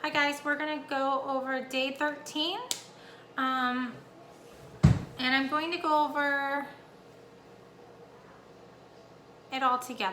Hi guys, we're gonna go over day 13. And I'm going to go over it all together.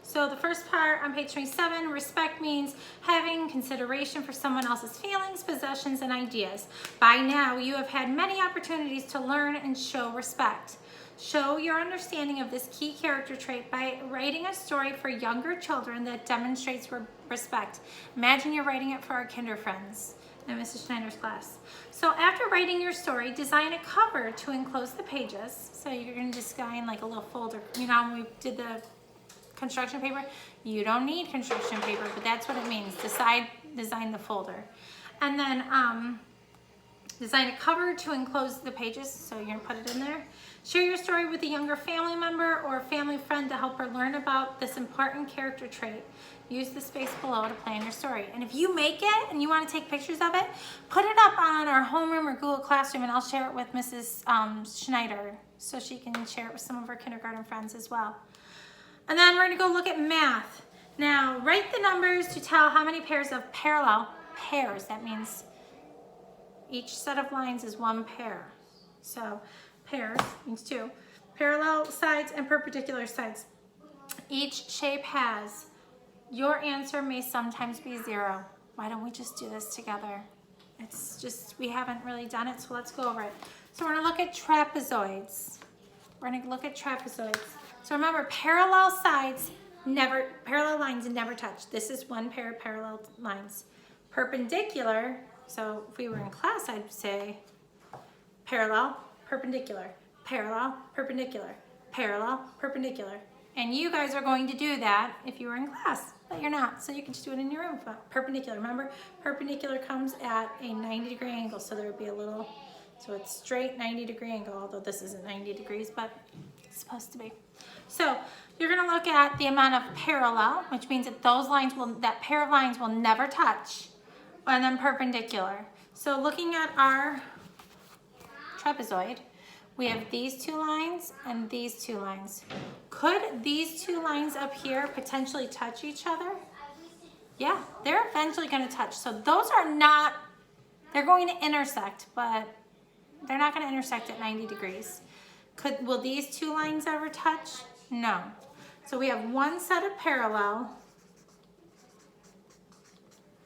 So the first part on page 27, respect means having consideration for someone else's feelings, possessions, and ideas. By now, you have had many opportunities to learn and show respect. Show your understanding of this key character trait by writing a story for younger children that demonstrates respect. Imagine you're writing it for our kinder friends in Mrs. Schneider's class. So after writing your story, design a cover to enclose the pages. So you're going to design like a little folder. You know when we did the construction paper? You don't need construction paper, but that's what it means. Design the folder. And then design a cover to enclose the pages. So you're going to put it in there. Share your story with a younger family member or a family friend to help her learn about this important character trait. Use the space below to plan your story. And if you make it and you want to take pictures of it, put it up on our homeroom or Google Classroom, and I'll share it with Mrs. Schneider so she can share it with some of her kindergarten friends as well. And then we're going to go look at math. Now, write the numbers to tell how many pairs of parallel pairs. That means each set of lines is one pair. So pairs means two. Parallel sides and perpendicular sides. Each shape has. Your answer may sometimes be 0. Why don't we just do this together? It's just, we haven't really done it, so let's go over it. So we're gonna look at trapezoids. So remember, parallel lines never touch. This is one pair of parallel lines. Perpendicular, so if we were in class, I'd say parallel, perpendicular, parallel, perpendicular, parallel, perpendicular. And you guys are going to do that if you were in class, but you're not. So you can just do it in your room. Perpendicular, remember, perpendicular comes at a 90-degree angle. So there would be a little, so it's straight 90-degree angle, although this isn't 90 degrees, but it's supposed to be. So you're gonna look at the amount of parallel, which means that that pair of lines will never touch, and then perpendicular. So looking at our trapezoid, we have these two lines and these two lines. Could these two lines up here potentially touch each other? Yeah, they're eventually going to touch. So those are not, they're going to intersect, but they're not going to intersect at 90 degrees. Will these two lines ever touch? No. So we have one set of parallel,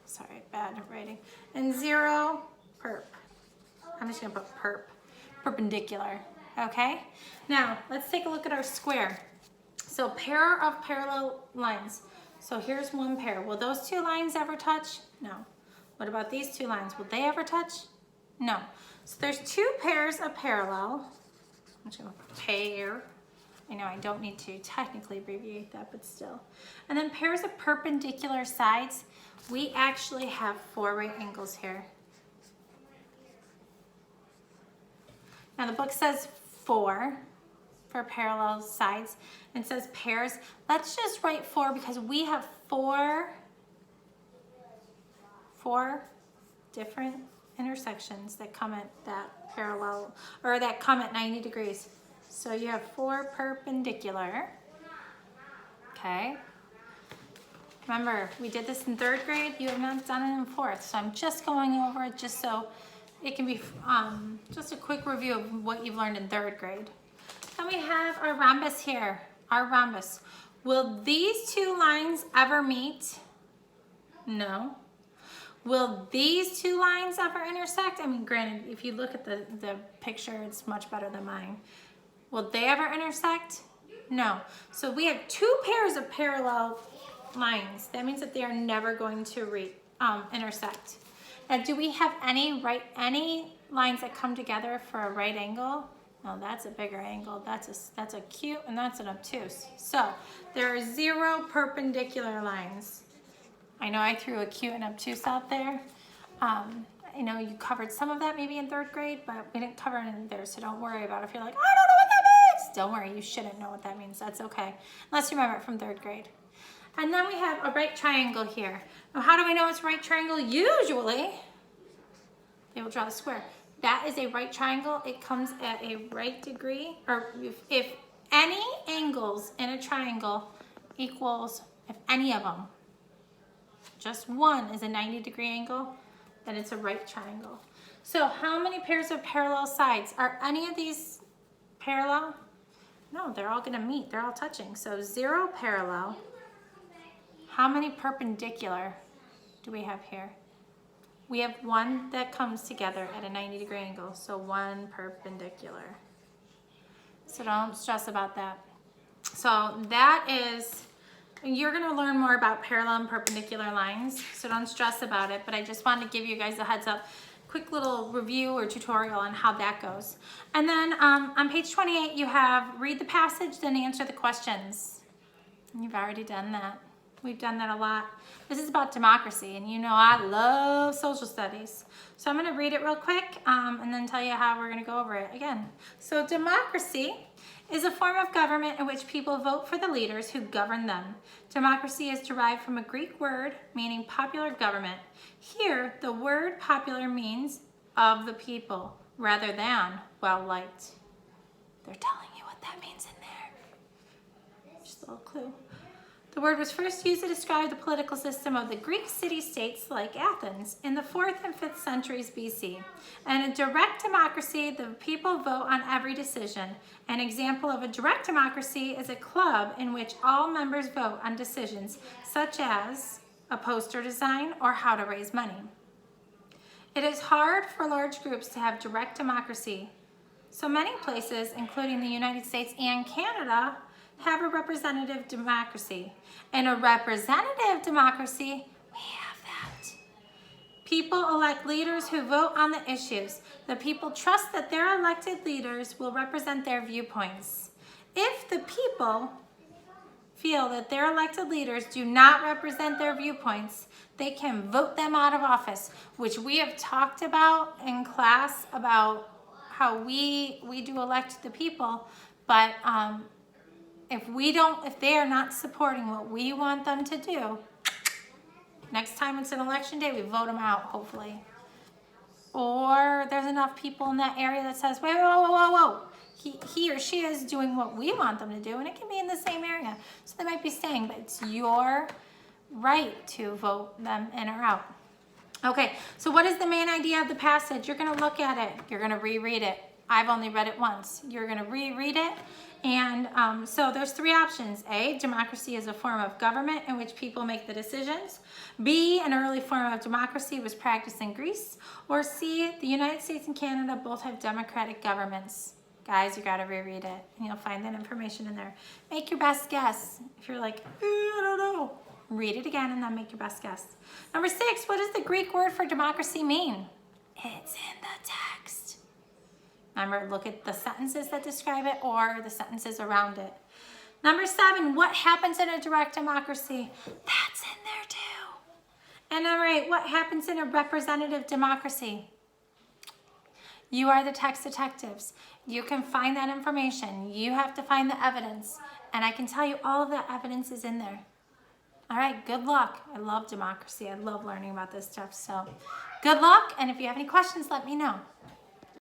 sorry, bad writing, and 0 perp. I'm just going to put perp. Perpendicular, okay? Now, let's take a look at our square. So pair of parallel lines. So here's one pair. Will those two lines ever touch? No. What about these two lines? Will they ever touch? No. So there's two pairs of parallel. I'm just gonna put pair. I know I don't need to technically abbreviate that, but still. And then pairs of perpendicular sides. We actually have 4 right angles here. Now the book says 4 for parallel sides and says pairs. Let's just write 4 because we have 4 different intersections that come at that parallel, or that come at 90 degrees. So you have 4 perpendicular, okay? Remember, we did this in 3rd grade. You have not done it in 4th. So I'm just going over it just so it can be just a quick review of what you've learned in 3rd grade. Then we have our rhombus here, our rhombus. Will these two lines ever meet? No. Will these two lines ever intersect? I mean, granted, if you look at the picture, it's much better than mine. Will they ever intersect? No. So we have 2 pairs of parallel lines. That means that they are never going to intersect. Now, do we have any lines that come together for a right angle? No, that's a bigger angle. That's acute and that's an obtuse. So there are 0 perpendicular lines. I know I threw acute and obtuse out there. I know you covered some of that maybe in 3rd grade, but we didn't cover it in there, so don't worry about it. If you're like, I don't know what that means, don't worry, you shouldn't know what that means. That's okay, unless you remember it from 3rd grade. And then we have a right triangle here. Now, how do we know it's a right triangle? Usually, they will draw a square. That is a right triangle. It comes at a right degree, or if any angles in a triangle equals, if any of them, just one is a 90-degree angle, then it's a right triangle. So how many pairs of parallel sides? Are any of these parallel? No, they're all gonna meet, they're all touching. So 0 parallel. How many perpendicular do we have here? We have one that comes together at a 90-degree angle, so 1 perpendicular. So don't stress about that. So that is, you're gonna learn more about parallel and perpendicular lines, so don't stress about it, but I just wanted to give you guys a heads up, quick little review or tutorial on how that goes. And then on page 28, you have read the passage, then answer the questions. You've already done that. We've done that a lot. This is about democracy, and you know I love social studies. So I'm gonna read it real quick and then tell you how we're gonna go over it again. So democracy is a form of government in which people vote for the leaders who govern them. Democracy is derived from a Greek word meaning popular government. Here, the word popular means of the people rather than well-liked. They're telling you what that means in there. Just a little clue. The word was first used to describe the political system of the Greek city-states like Athens in the 4th and 5th centuries BC. In a direct democracy, the people vote on every decision. An example of a direct democracy is a club in which all members vote on decisions such as a poster design or how to raise money. It is hard for large groups to have direct democracy. So many places, including the United States and Canada, have a representative democracy. In a representative democracy, we have that. People elect leaders who vote on the issues. The people trust that their elected leaders will represent their viewpoints. If the people feel that their elected leaders do not represent their viewpoints, they can vote them out of office, which we have talked about in class about how we do elect the people, but if they are not supporting what we want them to do, next time it's an election day, we vote them out, hopefully. Or there's enough people in that area that says, wait, whoa, whoa, whoa, whoa. He or she is doing what we want them to do, and it can be in the same area. So they might be staying, but it's your right to vote them in or out. Okay, so what is the main idea of the passage? You're gonna look at it, you're gonna reread it. I've only read it once. You're gonna reread it. And so there's 3 options. A, democracy is a form of government in which people make the decisions. B, an early form of democracy was practiced in Greece. Or C, the United States and Canada both have democratic governments. Guys, you gotta reread it, and you'll find that information in there. Make your best guess. If you're like, I don't know, read it again and then make your best guess. Number 6, what does the Greek word for democracy mean? It's in the text. Remember, look at the sentences that describe it or the sentences around it. Number 7, what happens in a direct democracy? That's in there too. And number 8, what happens in a representative democracy? You are the text detectives. You can find that information. You have to find the evidence. And I can tell you all of that evidence is in there. All right, good luck. I love democracy. I love learning about this stuff. So good luck. And if you have any questions, let me know.